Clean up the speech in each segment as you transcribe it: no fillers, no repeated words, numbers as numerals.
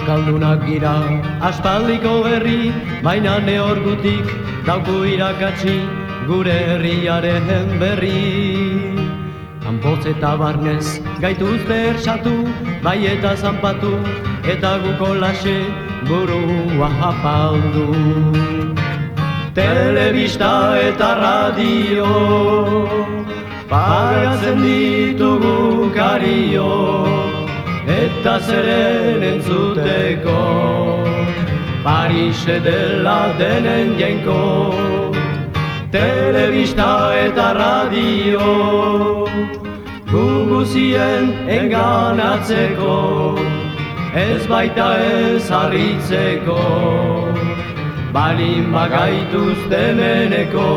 Euskaldunak gira, aspaldiko berri, baina neorgutik dauku irakatsi gure herriaren berri. Kanpotz eta barnez gaituzte ersatu, bai eta zanpatu, eta guko laxe burua apaldu. Telebista eta radio, pagatzen ditugu kario, eta zeren entzuteko, Parise dela denen jainko. Telebista eta radio, guguzien enganatzeko, ez baita ez harritzeko, balin bagaituzte meneko.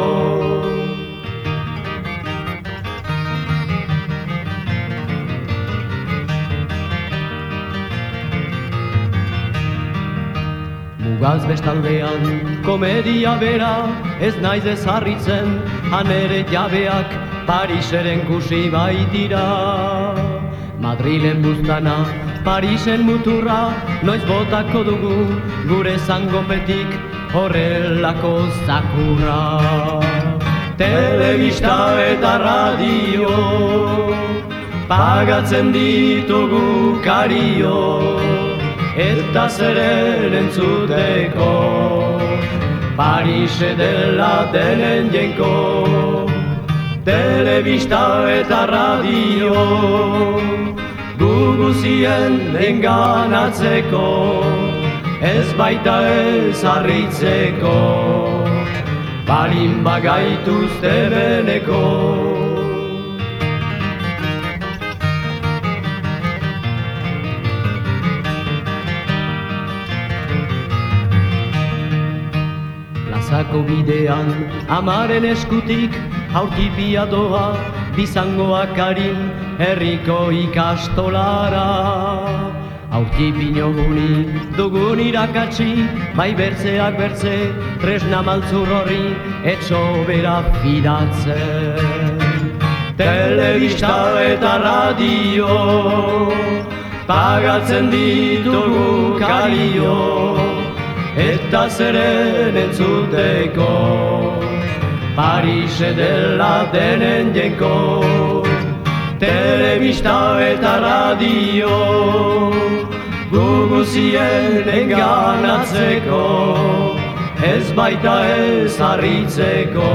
Mugaz bestaldean, komedia bera, ez naiz ez harritzen, han ere jabeak Pariseren kusi baitira. Madrilen buztana, Parisen muturra, noiz botako dugu gure zangopetik horrelako zakurra. Telebista eta radio, pagatzen ditugu kario, eta zeren entzuteko, Parise dela denen jainko. Telebista eta radio, guguzien enganatzeko, ez baita ez harritzeko, balin bagaituzte meneko. Plazako bidean, amaren eskutik, haurtipia doa, bizangoak harin, herriko ikastolara. Haurtipino guni, dugun irakatsi, bai bertzeak bertze, tresna maltzur horri, etxo bera fidatzen. Telebista eta radio, pagatzen ditugu kario, eta zeren entzuteko, Parise dela denen jainko. Telebista eta radio, guguzien enganatzeko, ez baita ez harritzeko,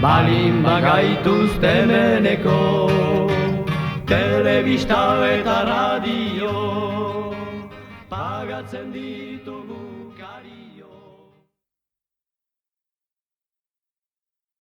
balin bagaituzte meneko. Telebista eta radio, pagatzen ditugu